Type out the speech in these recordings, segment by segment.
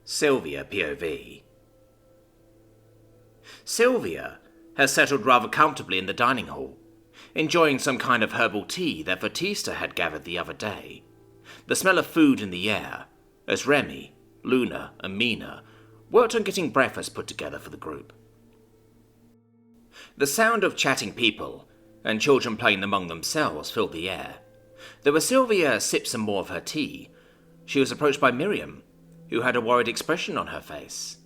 Sylvia POV. Sylvia has settled rather comfortably in the dining hall, enjoying some kind of herbal tea that Batista had gathered the other day. The smell of food in the air, as Remy, Luna, and Mina worked on getting breakfast put together for the group. The sound of chatting people and children playing among themselves filled the air. Though as Sylvia sipped some more of her tea, she was approached by Miriam, who had a worried expression on her face.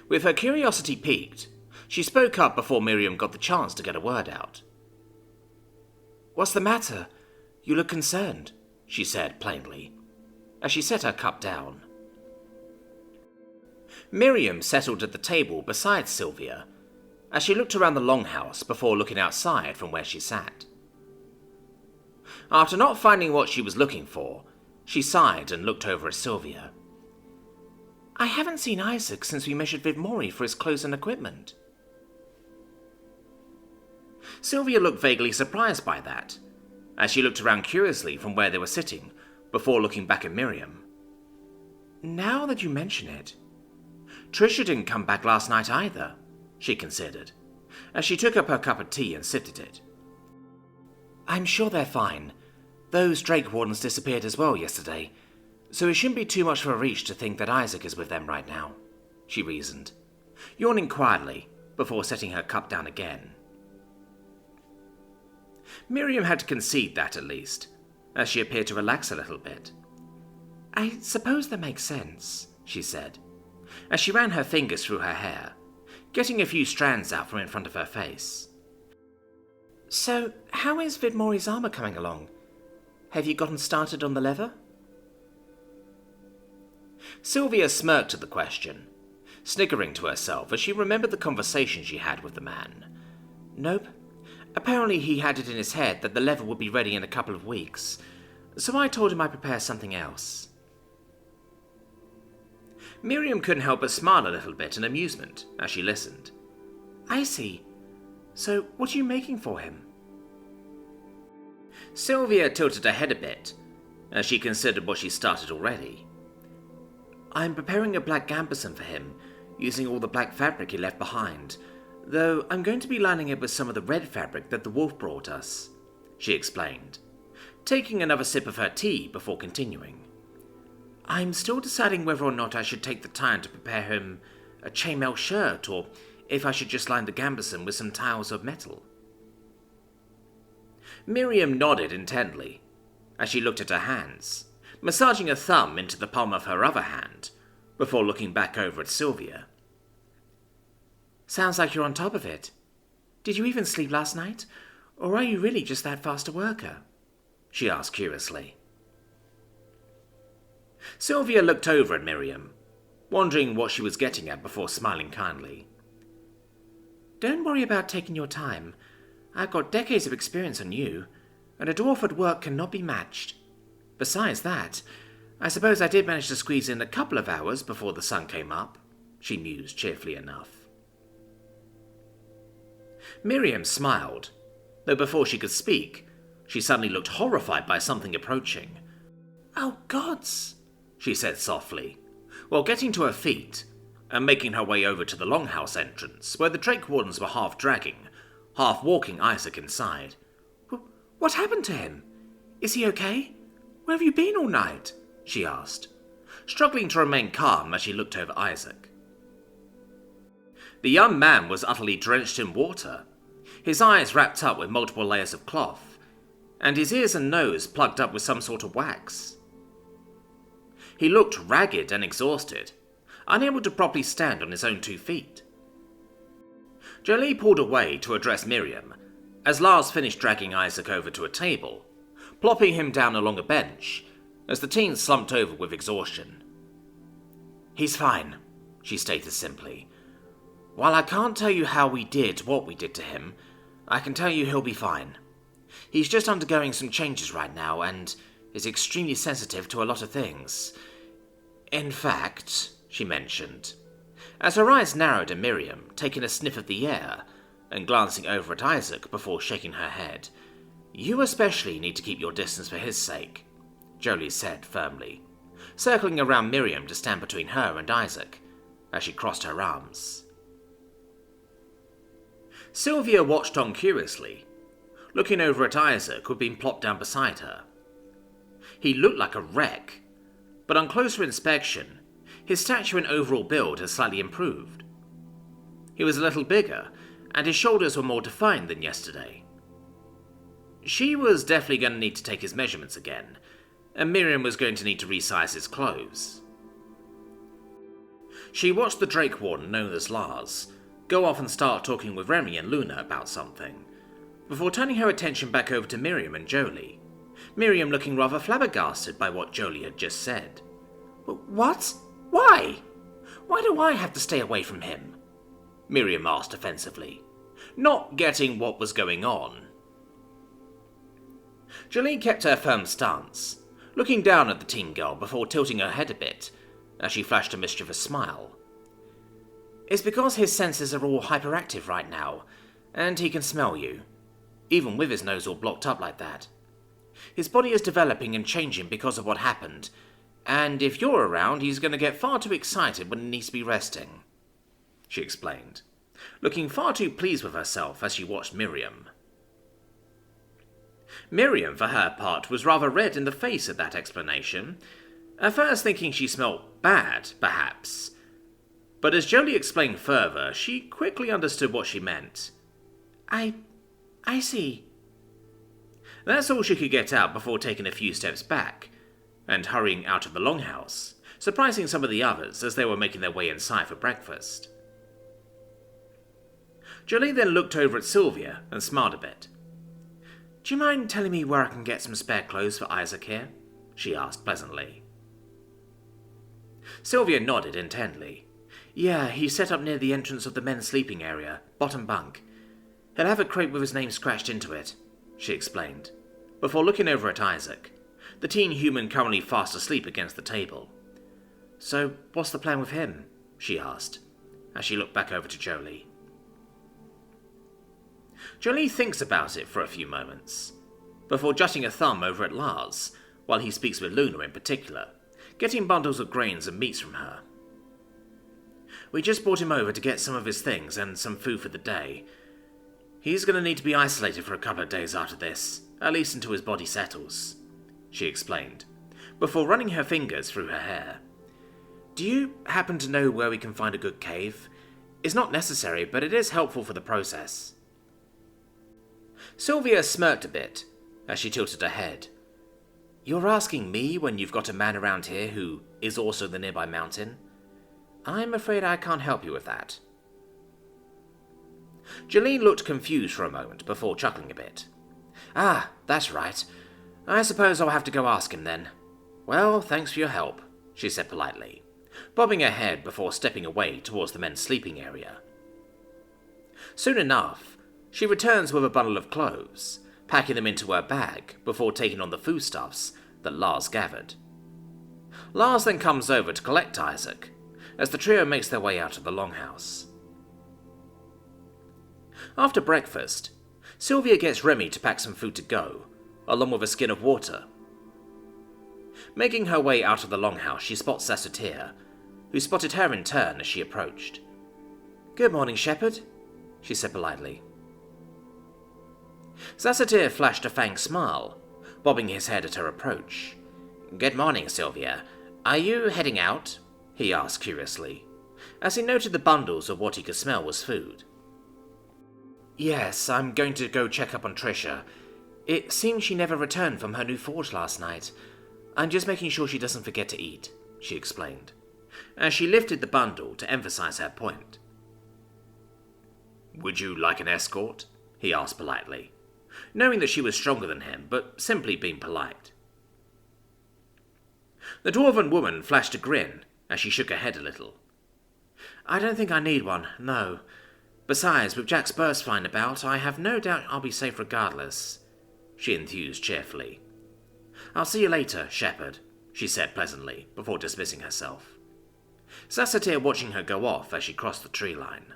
With her curiosity piqued, she spoke up before Miriam got the chance to get a word out. "What's the matter? You look concerned," she said plainly, as she set her cup down. Miriam settled at the table beside Sylvia, as she looked around the longhouse before looking outside from where she sat. After not finding what she was looking for, she sighed and looked over at Sylvia. "I haven't seen Isaac since we measured Vidmori for his clothes and equipment." Sylvia looked vaguely surprised by that, as she looked around curiously from where they were sitting, before looking back at Miriam. "Now that you mention it, Trisha didn't come back last night either," she considered, as she took up her cup of tea and sipped at it. "I'm sure they're fine. Those Drake Wardens disappeared as well yesterday, so it shouldn't be too much of a reach to think that Isaac is with them right now," she reasoned, yawning quietly before setting her cup down again. Miriam had to concede that at least, as she appeared to relax a little bit. "I suppose that makes sense," she said, as she ran her fingers through her hair, getting a few strands out from in front of her face. "So, how is Vidmori's armor coming along? Have you gotten started on the leather?" Sylvia smirked at the question, sniggering to herself as she remembered the conversation she had with the man. "Nope. Apparently he had it in his head that the leather would be ready in a couple of weeks, so I told him I'd prepare something else." Miriam couldn't help but smile a little bit in amusement as she listened. "I see. So, what are you making for him?" Sylvia tilted her head a bit, as she considered what she started already. "I'm preparing a black gambeson for him, using all the black fabric he left behind, though I'm going to be lining it with some of the red fabric that the wolf brought us," she explained, taking another sip of her tea before continuing. "I'm still deciding whether or not I should take the time to prepare him a chainmail shirt, or if I should just line the gambeson with some tiles of metal." Miriam nodded intently, as she looked at her hands, massaging a thumb into the palm of her other hand, before looking back over at Sylvia. "Sounds like you're on top of it. Did you even sleep last night, or are you really just that fast a worker?" she asked curiously. Sylvia looked over at Miriam, wondering what she was getting at before smiling kindly. "Don't worry about taking your time. I've got decades of experience on you, and a dwarf at work cannot be matched. Besides that, I suppose I did manage to squeeze in a couple of hours before the sun came up," she mused cheerfully enough. Miriam smiled, though before she could speak, she suddenly looked horrified by something approaching. "Oh, gods!" she said softly, while getting to her feet and making her way over to the longhouse entrance, where the Drake Wardens were half dragging, half walking Isaac inside. "What happened to him? Is he okay? Where have you been all night?" she asked, struggling to remain calm as she looked over Isaac. The young man was utterly drenched in water, his eyes wrapped up with multiple layers of cloth, and his ears and nose plugged up with some sort of wax. He looked ragged and exhausted, unable to properly stand on his own 2 feet. Jolie pulled away to address Miriam, as Lars finished dragging Isaac over to a table, plopping him down along a bench, as the teen slumped over with exhaustion. "He's fine," she stated simply. "While I can't tell you how we did what we did to him, I can tell you he'll be fine. He's just undergoing some changes right now, and is extremely sensitive to a lot of things. In fact," she mentioned, as her eyes narrowed at Miriam, taking a sniff of the air and glancing over at Isaac before shaking her head, "you especially need to keep your distance for his sake," Jolie said firmly, circling around Miriam to stand between her and Isaac, as she crossed her arms. Sylvia watched on curiously, looking over at Isaac, who had been plopped down beside her. He looked like a wreck, but on closer inspection, his stature and overall build had slightly improved. He was a little bigger, and his shoulders were more defined than yesterday. She was definitely going to need to take his measurements again, and Miriam was going to need to resize his clothes. She watched the Drake Warden, known as Lars, go off and start talking with Remy and Luna about something, before turning her attention back over to Miriam and Jolie, Miriam looking rather flabbergasted by what Jolie had just said. "What? Why? Why do I have to stay away from him?" Miriam asked offensively, not getting what was going on. Jolie kept her firm stance, looking down at the teen girl before tilting her head a bit, as she flashed a mischievous smile. "It's because his senses are all hyperactive right now, and he can smell you, even with his nose all blocked up like that. His body is developing and changing because of what happened, and if you're around, he's going to get far too excited when he needs to be resting," she explained, looking far too pleased with herself as she watched Miriam. Miriam, for her part, was rather red in the face at that explanation, at first thinking she smelt bad, perhaps. But as Jolie explained further, she quickly understood what she meant. I see." That's all she could get out before taking a few steps back, and hurrying out of the longhouse, surprising some of the others as they were making their way inside for breakfast. Jolie then looked over at Sylvia and smiled a bit. "Do you mind telling me where I can get some spare clothes for Isaac here?" she asked pleasantly. Sylvia nodded intently. "Yeah, he's set up near the entrance of the men's sleeping area, bottom bunk. He'll have a crate with his name scratched into it," she explained, before looking over at Isaac, the teen human currently fast asleep against the table. "So, what's the plan with him?" she asked, as she looked back over to Jolie. Jolie thinks about it for a few moments, before jutting a thumb over at Lars, while he speaks with Luna in particular, getting bundles of grains and meats from her. "We just brought him over to get some of his things and some food for the day. He's going to need to be isolated for a couple of days after this, at least until his body settles," she explained, before running her fingers through her hair. "Do you happen to know where we can find a good cave? It's not necessary, but it is helpful for the process." Sylvia smirked a bit as she tilted her head. "You're asking me when you've got a man around here who is also the nearby mountain? I'm afraid I can't help you with that." Jolene looked confused for a moment before chuckling a bit. "Ah, that's right. I suppose I'll have to go ask him then. Well, thanks for your help," she said politely, bobbing her head before stepping away towards the men's sleeping area. Soon enough, she returns with a bundle of clothes, packing them into her bag before taking on the foodstuffs that Lars gathered. Lars then comes over to collect Isaac, as the trio makes their way out of the longhouse. After breakfast, Sylvia gets Remy to pack some food to go, along with a skin of water. Making her way out of the longhouse, she spots Sassotir, who spotted her in turn as she approached. "Good morning, Shepherd," she said politely. Sassotir flashed a fang smile, bobbing his head at her approach. "Good morning, Sylvia. Are you heading out?" he asked curiously, as he noted the bundles of what he could smell was food. "Yes, I'm going to go check up on Trisha. It seems she never returned from her new forge last night. I'm just making sure she doesn't forget to eat," she explained, as she lifted the bundle to emphasize her point. "Would you like an escort?" he asked politely, knowing that she was stronger than him, but simply being polite. The dwarven woman flashed a grin as she shook her head a little. "I don't think I need one, no. Besides, with Jack's burst flying about, I have no doubt I'll be safe regardless," she enthused cheerfully. "I'll see you later, Shepherd," she said pleasantly, before dismissing herself, Sassotir watching her go off as she crossed the tree line.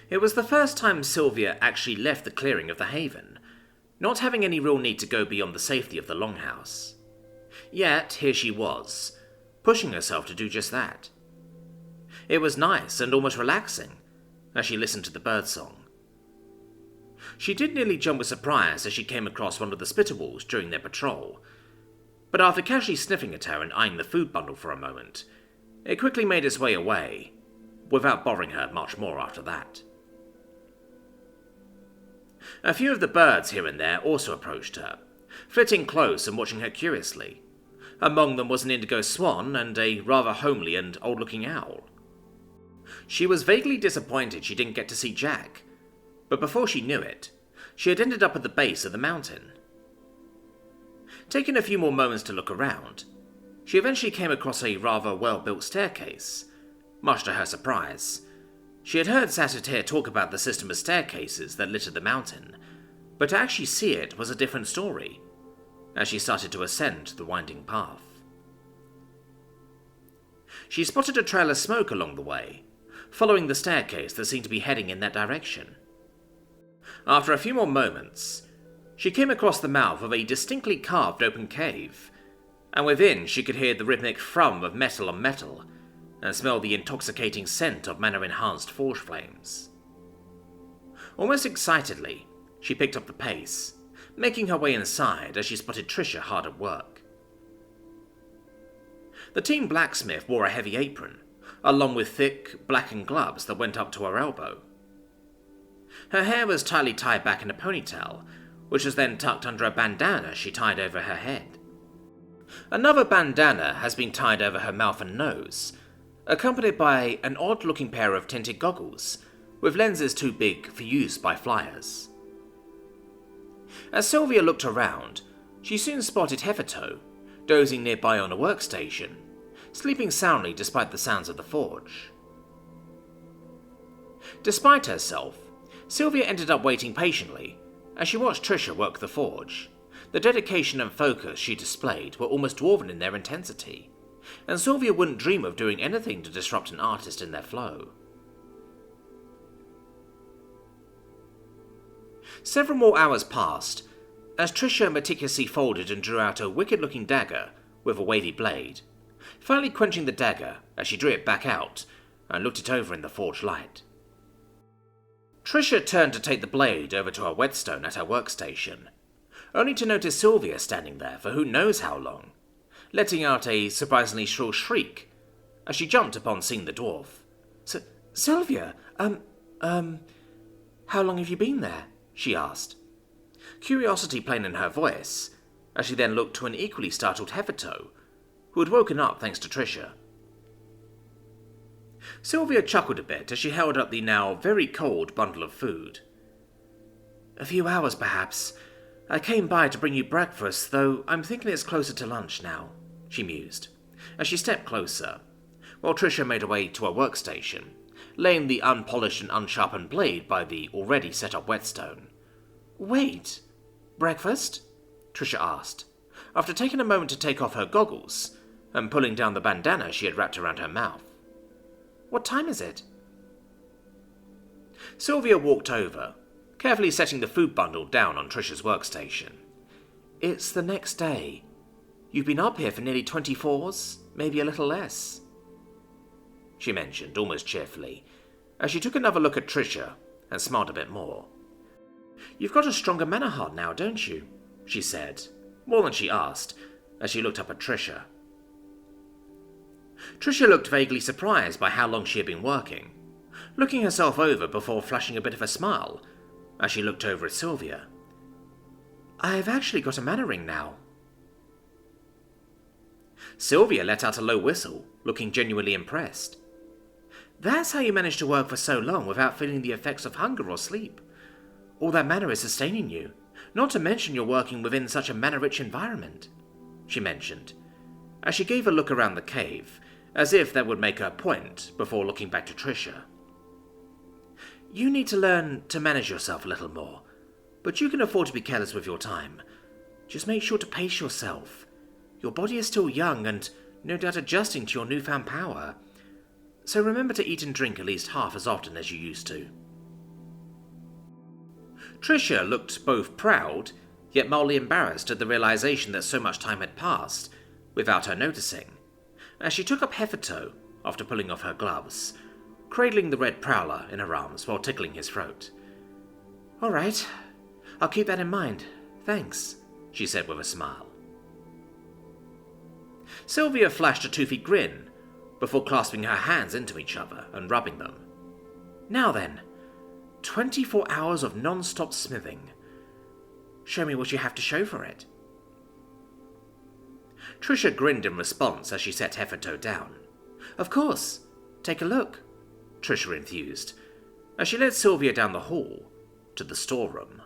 It was the first time Sylvia actually left the clearing of the Haven, not having any real need to go beyond the safety of the longhouse. Yet here she was, pushing herself to do just that. It was nice and almost relaxing as she listened to the birdsong. She did nearly jump with surprise as she came across one of the Spitterwolves during their patrol, but after casually sniffing at her and eyeing the food bundle for a moment, it quickly made its way away, without bothering her much more after that. A few of the birds here and there also approached her, flitting close and watching her curiously. Among them was an indigo swan and a rather homely and old-looking owl. She was vaguely disappointed she didn't get to see Jack, but before she knew it, she had ended up at the base of the mountain. Taking a few more moments to look around, she eventually came across a rather well-built staircase. Much to her surprise, she had heard Satyr talk about the system of staircases that littered the mountain, but to actually see it was a different story, as she started to ascend the winding path. She spotted a trail of smoke along the way, following the staircase that seemed to be heading in that direction. After a few more moments, she came across the mouth of a distinctly carved open cave, and within she could hear the rhythmic thrum of metal on metal, and smell the intoxicating scent of mana-enhanced forge flames. Almost excitedly, she picked up the pace, making her way inside as she spotted Trisha hard at work. The team blacksmith wore a heavy apron, along with thick, blackened gloves that went up to her elbow. Her hair was tightly tied back in a ponytail, which was then tucked under a bandana she tied over her head. Another bandana has been tied over her mouth and nose, accompanied by an odd-looking pair of tinted goggles, with lenses too big for use by flyers. As Sylvia looked around, she soon spotted Hefito, dozing nearby on a workstation, sleeping soundly despite the sounds of the forge. Despite herself, Sylvia ended up waiting patiently as she watched Trisha work the forge. The dedication and focus she displayed were almost dwarven in their intensity, and Sylvia wouldn't dream of doing anything to disrupt an artist in their flow. Several more hours passed as Trisha meticulously folded and drew out a wicked-looking dagger with a wavy blade, finally quenching the dagger as she drew it back out and looked it over in the forge light. Trisha turned to take the blade over to her whetstone at her workstation, only to notice Sylvia standing there for who knows how long, letting out a surprisingly shrill shriek as she jumped upon seeing the dwarf. Sylvia, how long have you been there? She asked, curiosity plain in her voice, as she then looked to an equally startled Hefito, who had woken up thanks to Trisha. Sylvia chuckled a bit as she held up the now very cold bundle of food. A few hours, perhaps. I came by to bring you breakfast, though I'm thinking it's closer to lunch now, she mused, as she stepped closer, while Trisha made her way to her workstation, laying the unpolished and unsharpened blade by the already set-up whetstone. Wait, breakfast? Trisha asked, after taking a moment to take off her goggles and pulling down the bandana she had wrapped around her mouth. What time is it? Sylvia walked over, carefully setting the food bundle down on Trisha's workstation. It's the next day. You've been up here for nearly 24s, maybe a little less, she mentioned almost cheerfully, as she took another look at Trisha and smiled a bit more. You've got a stronger mana heart now, don't you? She said, more than she asked, as she looked up at Trisha. Trisha looked vaguely surprised by how long she had been working, looking herself over before flashing a bit of a smile as she looked over at Sylvia. I've actually got a mana ring now. Sylvia let out a low whistle, looking genuinely impressed. That's how you managed to work for so long without feeling the effects of hunger or sleep. All that mana is sustaining you, not to mention you're working within such a mana-rich environment, she mentioned, as she gave a look around the cave, as if that would make her point before looking back to Trisha. You need to learn to manage yourself a little more, but you can afford to be careless with your time. Just make sure to pace yourself. Your body is still young and no doubt adjusting to your newfound power, so remember to eat and drink at least half as often as you used to. Trisha looked both proud, yet mildly embarrassed at the realization that so much time had passed, without her noticing, as she took up Hefferto after pulling off her gloves, cradling the red prowler in her arms while tickling his throat. "All right, I'll keep that in mind, thanks," she said with a smile. Sylvia flashed a toothy grin before clasping her hands into each other and rubbing them. "Now then, 24 hours of non-stop smithing. Show me what you have to show for it." Trisha grinned in response as she set Hefferto down. "Of course, take a look," Trisha enthused, as she led Sylvia down the hall to the storeroom.